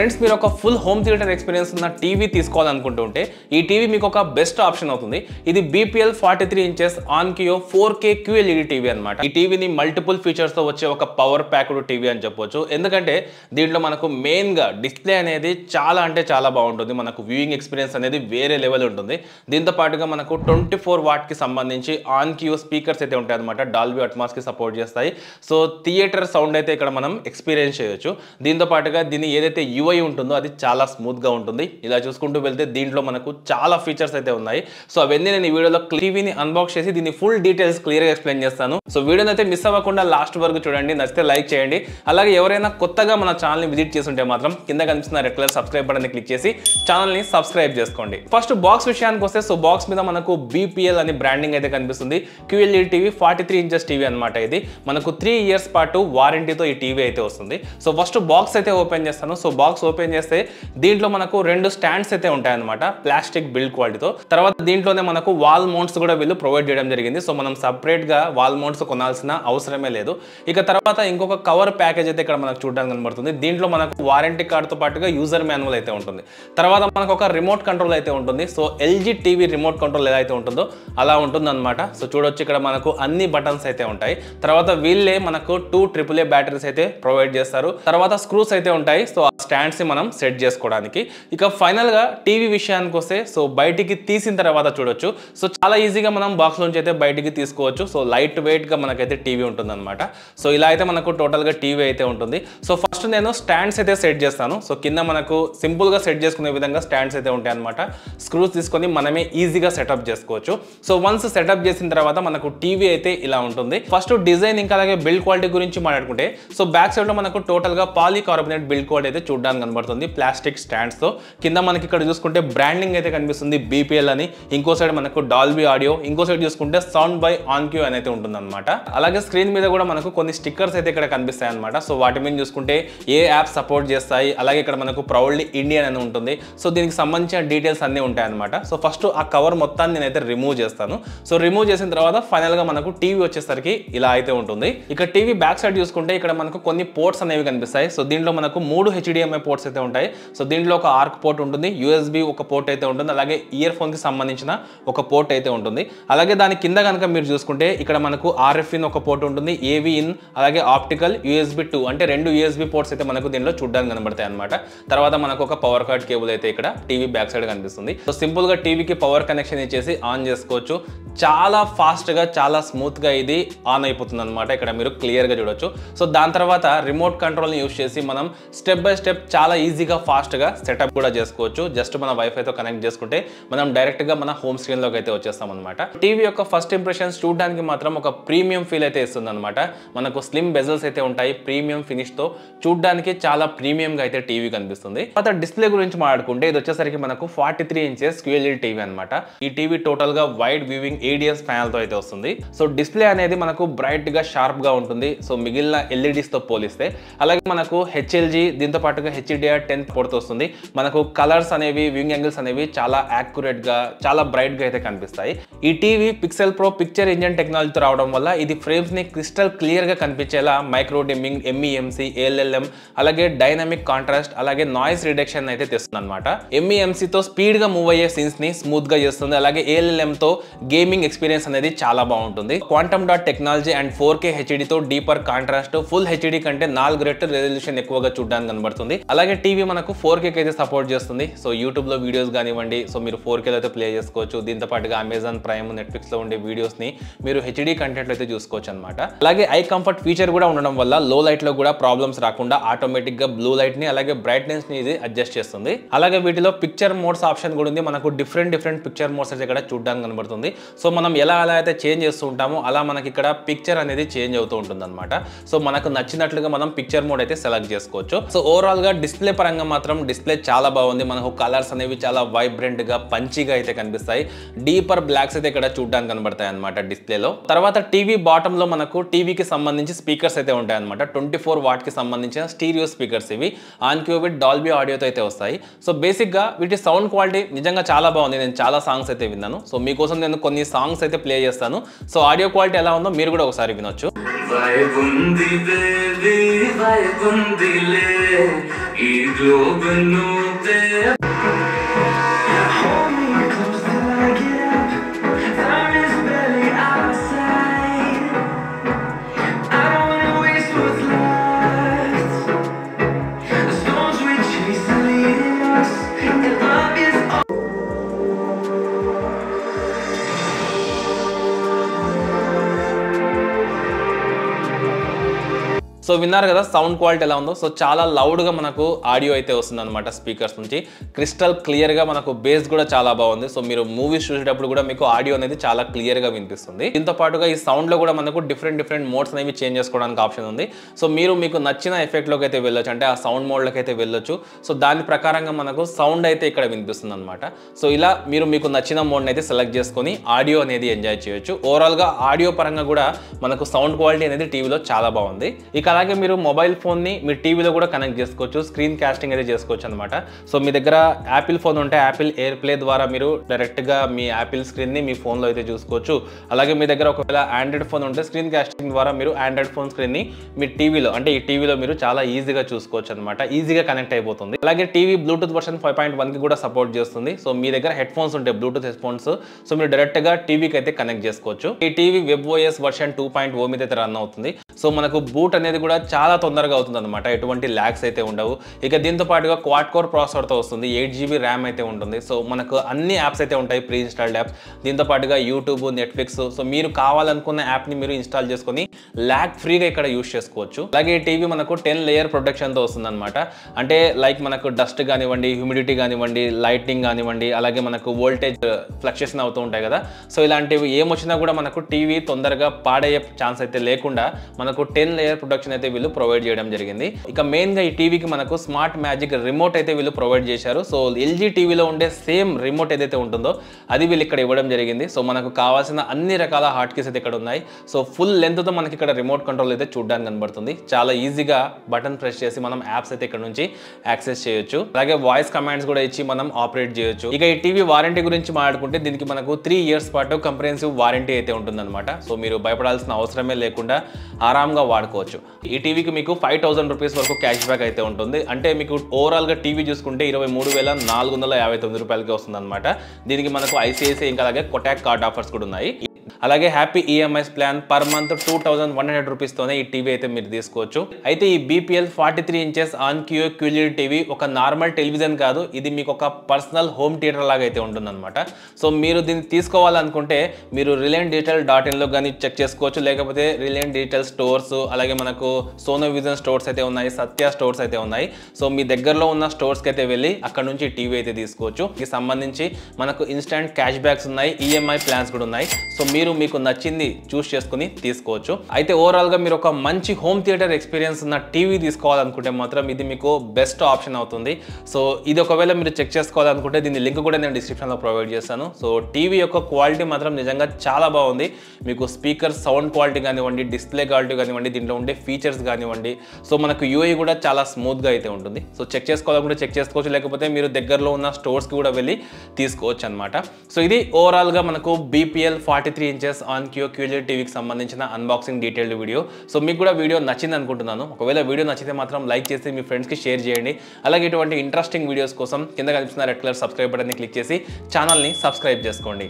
Friends మీరు ఒక full home theatre experience ఉన్న టీవీ తీసుకోవాలనుకుంటుంటే ఈ టీవీ మీకు ఒక బెస్ట్ ఆప్షన్ అవుతుంది. ఇది BPL 43 inches Onkyo 4K QLED TV అన్నమాట. ఈ టీవీని మల్టిపుల్ ఫీచర్స్ తో వచ్చే ఒక పవర్ ప్యాక్డ్ టీవీ అని చెప్పొచ్చు. ఎందుకంటే దీంట్లో మనకు మెయిన్ గా డిస్ప్లే అనేది చాలా అంటే చాలా బాగుంటుంది. మనకు వ్యూయింగ్ ఎక్స్పీరియన్స్ అనేది వేరే లెవెల్ ఉంటుంది. దీంతో పాటుగా మనకు 24 వాట్ కి సంబంధించి ఆన్కియో స్పీకర్స్ అయితే ఉంటాయి అన్నమాట. డాల్బీ అట్మాస్ కి సపోర్ట్ చేస్తాయి. సో థియేటర్ సౌండ్ అయితే ఇక్కడ మనం ఎక్స్పీరియన్స్ చేయొచ్చు. దీంతో పాటుగా దీని ఏదైతే UI ఉంటుందో అది చాలా స్మూత్ గా ఉంటుంది. ఇలా చూసుకుంటూ వెళ్తే దీంట్లో మనకు చాలా ఫీచర్స్ అయితే ఉన్నాయి. సో అవన్నీ నేను ఈ వీడియోలో టీవీని అన్బాక్స్ చేసి దీని ఫుల్ డీటెయిల్స్ క్లియర్ గా ఎక్స్ప్లెయిన్ చేస్తాను. సో వీడియోని అయితే మిస్ అవ్వకుండా లాస్ట్ వరకు చూడండి. నచ్చితే లైక్ చేయండి. అలాగే ఎవరైనా కొత్తగా మన ఛానల్ ని విజిట్ చేస్తుంటే మాత్రం కింద కనిపిస్తున్న రెడ్ కలర్ సబ్స్క్రైబ్ బటన్ ని క్లిక్ చేసి ఛానల్ ని సబ్స్క్రైబ్ చేసుకోండి. ఫస్ట్ బాక్స్ విషయానికి వస్తే సో బాక్స్ మీద మనకు BPL అని బ్రాండింగ్ అయితే కనిపిస్తుంది. QLED టీవీ 43 ఇంచెస్ టీవీ అనమాట. ఇది మనకు 3 ఇయర్స్ పాటు వారంటీతో ఈ టీవీ అయితే వస్తుంది. సో ఫస్ట్ బాక్స్ అయితే ఓపెన్ చేస్తాను. సో బాక్స్ ఓపెన్ చేస్తే దీంట్లో మనకు 2 స్టాండ్స్ అయితే ఉంటాయన్నమాట, ప్లాస్టిక్ బిల్డ్ క్వాలిటీతో. తర్వాత దీంట్లోనే మనకు వాల్ మౌంట్స్ కూడా వీళ్ళు ప్రొవైడ్ చేయడం జరిగింది. సో మనం సపరేట్ గా వాల్ మౌంట్స్ కొనాల్సిన అవసరమే లేదు. ఇక తర్వాత ఇంకొక కవర్ ప్యాకేజ్ అయితే ఇక్కడ మనకు చూడడానికి కనబడుతుంది. దీంట్లో మనకు వారంటీ కార్డుతో పాటుగా యూజర్ మాన్యువల్ అయితే ఉంటుంది. తర్వాత మనకు ఒక రిమోట్ కంట్రోల్ అయితే ఉంటుంది. So LG TV remote control ఎలా అయితే ఉంటుందో అలా ఉంటుంది అనమాట. సో చూడొచ్చు ఇక్కడ మనకు అన్ని బటన్స్ అయితే ఉంటాయి. తర్వాత వీళ్ళే మనకు 2 AAA బ్యాటరీస్ అయితే ప్రొవైడ్ చేస్తారు. తర్వాత స్క్రూస్ అయితే ఉంటాయి. సో ఆ స్టాండ్స్ ని మనం సెట్ చేసుకోవడానికి. ఇక ఫైనల్ గా టీవీ విషయానికి వస్తే సో బయటికి తీసిన తర్వాత చూడొచ్చు. సో చాలా ఈజీగా మనం బాక్స్ నుంచి అయితే బయటికి తీసుకోవచ్చు. సో లైట్ వెయిట్ గా మనకైతే టీవీ ఉంటుంది అనమాట. సో ఇలా అయితే మనకు టోటల్ గా టీవీ అయితే ఉంటుంది. సో ఫస్ట్ నేను స్టాండ్స్ అయితే సెట్ చేస్తాను. సో కింద మనకు సింపుల్ గా సెట్ చేసుకునే విధంగా స్టాండ్స్ అయితే ఉంటాయి అనమాట. స్క్రూస్ తీసుకొని మనమే ఈజీగా సెటప్ చేసుకోవచ్చు. సో వన్స్ సెటప్ చేసిన తర్వాత మనకు టీవీ అయితే ఇలా ఉంటుంది. ఫస్ట్ డిజైన్ ఇంకా అలాగే బిల్డ్ క్వాలిటీ గురించి మాట్లాడుకుంటే సో బ్యాక్ సైడ్ లో మనకు టోటల్ గా పాలీకార్బోనేట్ బిల్డ్ క్వాలిటీ అయితే చూడడానికి కనబడుతుంది ప్లాస్టిక్ స్టాండ్స్ తో. కింద మనకి ఇక్కడ చూసుకుంటే బ్రాండింగ్ అయితే కనిపిస్తుంది BPL అని. ఇంకో సైడ్ మనకు డాల్బీ ఆడియో, ఇంకో సైడ్ చూసుకుంటే సౌండ్ బై ఆన్క్యూ అని అయితే ఉంటుంది అనమాట. అలాగే స్క్రీన్ మీద కూడా మనకు కొన్ని స్టిక్కర్స్ అయితే ఇక్కడ కనిపిస్తాయి అనమాట. సో వాటి మీద చూసుకుంటే ఏ యాప్ సపోర్ట్ చేస్తాయి, అలాగే ఇక్కడ మనకు ప్రౌడ్లీ ఇండియన్ అని ఉంటుంది. సో దీనికి సంబంధించిన డీటెయిల్స్ అన్ని ఉంటాయి అనమాట. సో ఫస్ట్ ఆ కవర్ మొత్తాన్ని నేనైతే రిమూవ్ చేస్తాను. సో రిమూవ్ చేసిన తర్వాత ఫైనల్ గా మనకు టీవీ వచ్చేసరికి ఇలా అయితే ఉంటుంది. ఇక టీవీ బ్యాక్ సైడ్ చూసుకుంటే ఇక్కడ మనకు కొన్ని పోర్ట్స్ అనేవి కనిపిస్తాయి. సో దీంట్లో మనకు 3 HDMI పోర్ట్స్ అయితే ఉంటాయి. సో దీంట్లో ఒక ఆర్క్ పోర్ట్ ఉంటుంది, USB ఒక పోర్ట్ అయితే ఉంటుంది, అలాగే ఇయర్ ఫోన్ కి సంబంధించిన ఒక పోర్ట్ అయితే ఉంటుంది. అలాగే దాని కింద కనుక మీరు చూసుకుంటే ఇక్కడ మనకు RF ఇన్ ఒక పోర్ట్ ఉంటుంది, AV ఇన్, అలాగే ఆప్టికల్ USB 2 అంటే 2 USB పోర్ట్స్ అయితే మనకు దీంట్లో చూడడానికి కనబడతాయి అనమాట. తర్వాత మనకు ఒక పవర్ కార్డ్ కేబుల్ అయితే ఇక్కడ టీవీ బ్యాక్ సైడ్ కనిపిస్తుంది. సో సింపుల్ గా టీవీకి పవర్ కనెక్షన్ ఇచ్చేసి ఆన్ చేసుకోవచ్చు. చాలా ఫాస్ట్ గా చాలా స్మూత్ గా ఇది ఆన్ అయిపోతుంది అనమాట. ఇక్కడ మీరు క్లియర్ గా చూడొచ్చు. సో దాని తర్వాత రిమోట్ కంట్రోల్ ని యూస్ చేసి మనం స్టెప్ బై స్టెప్ చాలా ఈజీగా ఫాస్ట్ గా సెటప్ కూడా చేసుకోవచ్చు. జస్ట్ మన వైఫై తో కనెక్ట్ చేసుకుంటే మనం డైరెక్ట్ గా మన హోమ్ స్క్రీన్ లోకి అయితే వచ్చేస్తాం అనమాట. టీవీ యొక్క ఫస్ట్ ఇంప్రెషన్స్ చూడడానికి మాత్రం ఒక ప్రీమియం ఫీల్ అయితే ఇస్తుంది అనమాట. మనకు స్లిమ్ బెజల్స్ అయితే ఉంటాయి, ప్రీమియం ఫినిష్ తో చూడడానికి చాలా ప్రీమియం గా అయితే టీవీ కనిపిస్తుంది. తర్వాత డిస్ప్లే గురించి మాట్లాడుకుంటే ఇది వచ్చేసరికి మనకు 43 ఇంచెస్ QLED టీవీ అనమాట. ఈ టీవీ టోటల్ గా వైడ్ వ్యూవింగ్ ADS ప్యానల్ తో అయితే వస్తుంది. సో డిస్ప్లే అనేది మనకు బ్రైట్ గా షార్ప్ గా ఉంటుంది. సో మిగిలిన LEDs తో పోలిస్తే. అలాగే మనకు HLG దీంతో పాటుగా HDR10 పోర్ట్ వస్తుంది. మనకు కలర్స్ అనేవి, వ్యూయింగ్ యాంగిల్స్ అనేవి చాలా యాక్యురేట్ గా చాలా బ్రైట్ గా అయితే కనిపిస్తాయి. ఈ TV pixel pro picture engine టెక్నాలజీతో రావడం వల్ల ఇది ఫ్రేమ్స్ ని క్రిస్టల్ క్లియర్ గా కనిపించేలా మైక్రో డిమ్మింగ్, MEMC, ALLM, అలాగే డైనమిక్ కాంట్రాస్ట్, అలాగే నాయిస్ రిడక్షన్ అయితే తెస్తుంది అనమాట. MEMC తో స్పీడ్ గా మూవ్ అయ్యే సీన్స్ ని స్మూత్ గా చేస్తుంది. అలాగే ALLM తో గేమింగ్ ఎక్స్పీరియన్స్ అనేది చాలా బాగుంటుంది. Quantum dot technology and 4K HD తో డీపర్ కాంట్రాస్ట్, ఫుల్ HD కంటే 4 రెట్లు రెజల్యూషన్ ఎక్కువగా చూడడానికి కనబడుతుంది. అలాగే టీవీ మనకు 4K అయితే సపోర్ట్ చేస్తుంది. సో యూట్యూబ్ లో వీడియోస్ కానివ్వండి, సో మీరు 4K లో అయితే ప్లే చేసుకోవచ్చు. దీంతో పాటుగా అమెజాన్ ప్రైమ్, నెట్ఫ్లిక్స్ లో ఉండే వీడియోస్ ని మీరు HD కంటెంట్ లో అయితే చూసుకోవచ్చు అనమాట. అలాగే ఐ కంఫర్ట్ ఫీచర్ కూడా ఉండడం వల్ల లో లైట్ లో కూడా ప్రాబ్లమ్స్ రాకుండా ఆటోమేటిక్ గా బ్లూ లైట్ ని అలాగే బ్రైట్నెస్ ని ఇది అడ్జస్ట్ చేస్తుంది. అలాగే వీటిలో పిక్చర్ మోడ్స్ ఆప్షన్ కూడా ఉంది. మనకు డిఫరెంట్ పిక్చర్ మోడ్స్ అయితే ఇక్కడ చూడడానికి కనబడుతుంది. సో మనం ఎలా అయితే చేంజ్ చేస్తూ ఉంటామో అలా మనకి ఇక్కడ పిక్చర్ అనేది చేంజ్ అవుతూ ఉంటుంది అనమాట. సో మనకు నచ్చినట్లుగా మనం పిక్చర్ మోడ్ అయితే సెలెక్ట్ చేసుకోవచ్చు. సో ఓవరాల్ గా డిస్ప్లే పరంగా మాత్రం డిస్ప్లే చాలా బాగుంది. మనకు కలర్స్ అనేవి చాలా వైబ్రెంట్ గా పంచిగా అయితే కనిపిస్తాయి. డీపర్ బ్లాక్స్ అయితే ఇక్కడ చూడడానికి కనబడతాయి అనమాట డిస్ప్లేలో. తర్వాత టీవీ బాటమ్ లో మనకు టీవీకి సంబంధించి స్పీకర్స్ అయితే ఉంటాయి అనమాట. 24 వాట్ కి సంబంధించిన స్టీరియో స్పీకర్స్ ఇవి ఆన్క్యూ విత్ డాల్బీ ఆడియోతో అయితే వస్తాయి. సో బేసిక్ గా వీటి సౌండ్ క్వాలిటీ నిజంగా చాలా బాగుంది. నేను చాలా సాంగ్స్ అయితే విన్నాను. సో మీకోసం నేను కొన్ని సాంగ్స్ అయితే ప్లే చేస్తాను. సో ఆడియో క్వాలిటీ ఎలా ఉందో మీరు కూడా ఒకసారి వినొచ్చు. సో విన్నారు కదా సౌండ్ క్వాలిటీ ఎలా ఉందో. సో చాలా లౌడ్గా మనకు ఆడియో అయితే వస్తుంది అనమాట స్పీకర్స్ నుంచి. క్రిస్టల్ క్లియర్గా మనకు బేస్ కూడా చాలా బాగుంది. సో మీరు మూవీస్ చూసేటప్పుడు కూడా మీకు ఆడియో అనేది చాలా క్లియర్గా వినిపిస్తుంది. దీంతో పాటుగా ఈ సౌండ్లో కూడా మనకు డిఫరెంట్ మోడ్స్ అనేవి చేంజ్ చేసుకోవడానికి ఆప్షన్ ఉంది. సో మీకు నచ్చిన ఎఫెక్ట్లోకి అయితే వెళ్ళొచ్చు, అంటే ఆ సౌండ్ మోడ్లోకి అయితే వెళ్ళొచ్చు. సో దాని ప్రకారంగా మనకు సౌండ్ అయితే ఇక్కడ వినిపిస్తుంది అనమాట. సో ఇలా మీకు నచ్చిన మోడ్ని అయితే సెలెక్ట్ చేసుకొని ఆడియో అనేది ఎంజాయ్ చేయొచ్చు. ఓవరాల్గా ఆడియో పరంగా కూడా మనకు సౌండ్ క్వాలిటీ అనేది టీవీలో చాలా బాగుంది. ఇక అలాగే మీరు మొబైల్ ఫోన్ని మీ టీవీలో కూడా కనెక్ట్ చేసుకోవచ్చు, స్క్రీన్ కాస్టింగ్ అయితే చేసుకోవచ్చు అనమాట. సో మీ దగ్గర యాపిల్ ఫోన్ ఉంటే యాపిల్ ఎయిర్ ప్లే ద్వారా మీరు డైరెక్ట్గా మీ యాపిల్ స్క్రీన్ని మీ ఫోన్లో అయితే చూసుకోవచ్చు. అలాగే మీ దగ్గర ఒకవేళ ఆండ్రాయిడ్ ఫోన్ ఉంటే స్క్రీన్ కాస్టింగ్ ద్వారా మీరు ఆండ్రాయిడ్ ఫోన్ స్క్రీన్ని మీ టీవీలో, అంటే ఈ టీవీలో మీరు చాలా ఈజీగా చూసుకోవచ్చు అనమాట. ఈజీగా కనెక్ట్ అయిపోతుంది. అలాగే టీవీ బ్లూటూత్ వర్షన్ 5.1కి కూడా సపోర్ట్ చేస్తుంది. సో మీ దగ్గర హెడ్ ఫోన్స్ ఉంటాయి, బ్లూటూత్ హెడ్ ఫోన్స్, సో మీరు డైరెక్ట్గా టీవీకి అయితే కనెక్ట్ చేసుకోవచ్చు. ఈ టీవీ WebOS వర్షన్ 2.0 మీద అయితే రన్ అవుతుంది. సో మనకు బూట్ అనేది కూడా చాలా తొందరగా అవుతుంది అనమాట, ఎటువంటి ల్యాగ్స్ అయితే ఉండవు. ఇక దీంతో పాటుగా క్వాడ్ కోర్ ప్రాసెసర్తో వస్తుంది, 8GB ర్యామ్ అయితే ఉంటుంది. సో మనకు అన్ని యాప్స్ అయితే ఉంటాయి, ప్రీ ఇన్స్టాల్డ్ యాప్స్. దీంతో పాటుగా యూట్యూబ్, నెట్ఫ్లిక్స్, సో మీరు కావాలనుకున్న యాప్ని మీరు ఇన్స్టాల్ చేసుకొని ల్యాగ్ ఫ్రీగా ఇక్కడ యూస్ చేసుకోవచ్చు. అలాగే ఈ టీవీ మనకు 10 లేయర్ ప్రొటెక్షన్తో వస్తుంది అనమాట. అంటే లైక్ మనకు డస్ట్ కానివ్వండి, హ్యూమిడిటీ కానివ్వండి, లైటింగ్ కానివ్వండి, అలాగే మనకు వోల్టేజ్ ఫ్లక్చుయేషన్ అవుతూ ఉంటాయి కదా. సో ఇలాంటివి ఏమొచ్చినా కూడా మనకు టీవీ తొందరగా పాడయ్యే ఛాన్స్ అయితే లేకుండా మనకు 10 లేయర్ ప్రొటెక్షన్ అయితే వీళ్ళు ప్రొవైడ్ చేయడం జరిగింది. ఇక మెయిన్ గా ఈ టీవీకి మనకు స్మార్ట్ మ్యాజిక్ రిమోట్ అయితే వీళ్ళు ప్రొవైడ్ చేశారు. సో LG టీవీలో ఉండే సేమ్ రిమోట్ ఏదైతే ఉంటుందో అది వీళ్ళు ఇక్కడ ఇవ్వడం జరిగింది. సో మనకు కావాల్సిన అన్ని రకాల హాట్ కీస్ అయితే ఇక్కడ ఉన్నాయి. సో ఫుల్ లెంత్ తో మనకి ఇక్కడ రిమోట్ కంట్రోల్ అయితే చూడడానికి కనబడుతుంది. చాలా ఈజీగా బటన్ ప్రెస్ చేసి మనం యాప్స్ అయితే ఇక్కడ నుంచి యాక్సెస్ చేయొచ్చు. అలాగే వాయిస్ కమాండ్స్ కూడా ఇచ్చి మనం ఆపరేట్ చేయొచ్చు. ఇక ఈ టీవీ వారంటీ గురించి మాట్లాడుకుంటే దీనికి మనకు 3 years పాటు కంప్రహెన్సివ్ వారంటీ అయితే ఉంటుందన్నమాట. సో మీరు భయపడాల్సిన అవసరమే లేకుండా ఆరాంగా వాడుకోవచ్చు. ఈ టీవీకి మీకు 5000 రూపీస్ వరకు క్యాష్ బ్యాక్ అయితే ఉంటుంది. అంటే మీకు ఓవరాల్గా టీవీ చూసుకుంటే 23,459 రూపాయలకి వస్తుంది అనమాట. దీనికి మనకు ICICI ఇంకా అలాగే కొటాక్ కార్డ్ ఆఫర్స్ కూడా ఉన్నాయి. అలాగే happy EMIs plan per month 2100 రూపీస్తోనే ఈ టీవీ అయితే మీరు తీసుకోవచ్చు. అయితే ఈ BPL 43 ఇంచెస్ ఆన్క్యూ QLED టీవీ ఒక నార్మల్ టెలివిజన్ కాదు, ఇది మీకు ఒక పర్సనల్ హోమ్ థియేటర్ లాగా అయితే ఉంటుందన్నమాట. సో మీరు దీన్ని తీసుకోవాలనుకుంటే మీరు reliancedigital.in లో కానీ చెక్ చేసుకోవచ్చు, లేకపోతే రిలయన్స్ డిజిటల్ స్టోర్స్, అలాగే మనకు సోనోవిజన్ స్టోర్స్ అయితే ఉన్నాయి, సత్య స్టోర్స్ అయితే ఉన్నాయి. సో మీ దగ్గరలో ఉన్న స్టోర్స్కి అయితే వెళ్ళి అక్కడ నుంచి టీవీ అయితే తీసుకోవచ్చు. దీనికి సంబంధించి మనకు ఇన్స్టెంట్ క్యాష్ బ్యాక్స్ ఉన్నాయి, EMI ప్లాన్స్ కూడా ఉన్నాయి. సో మీకు నచ్చింది చూస్ చేసుకుని తీసుకోవచ్చు. అయితే ఓవరాల్గా మీరు ఒక మంచి హోమ్ థియేటర్ ఎక్స్పీరియన్స్ ఉన్న టీవీ తీసుకోవాలనుకుంటే మాత్రం ఇది మీకు బెస్ట్ ఆప్షన్ అవుతుంది. సో ఇది ఒకవేళ మీరు చెక్ చేసుకోవాలనుకుంటే దీని లింక్ కూడా నేను డిస్క్రిప్షన్లో ప్రొవైడ్ చేస్తాను. సో టీవీ యొక్క క్వాలిటీ మాత్రం నిజంగా చాలా బాగుంది. మీకు స్పీకర్ సౌండ్ క్వాలిటీ కానివ్వండి, డిస్ప్లే క్వాలిటీ కానివ్వండి, దీంట్లో ఉండే ఫీచర్స్ కానివ్వండి, సో మనకు UI కూడా చాలా స్మూత్గా అయితే ఉంటుంది. సో చెక్ చేసుకోవాలనుకుంటే చెక్ చేసుకోవచ్చు, లేకపోతే మీరు దగ్గరలో ఉన్న స్టోర్స్కి కూడా వెళ్ళి తీసుకోవచ్చు అనమాట. సో ఇది ఓవరాల్గా మనకు BPL 43 ఇంచెస్ ఆన్క్యూ QLED టీవీకి సంబంధించిన అన్బాక్సింగ్ డీటెయిల్డ్ వీడియో. సో మీకు కూడా వీడియో నచ్చింది అనుకుంటున్నాను. ఒకవేళ వీడియో నచ్చితే మాత్రం లైక్ చేసి మీ ఫ్రెండ్స్కి షేర్ చేయండి. అలాగే ఇటువంటి ఇంట్రెస్టింగ్ వీడియోస్ కోసం కింద కనిపిస్తున్న రెడ్ కలర్ సబ్స్క్రైబ్ బటన్ని క్లిక్ చేసి ఛానల్ని సబ్స్క్రైబ్ చేసుకోండి.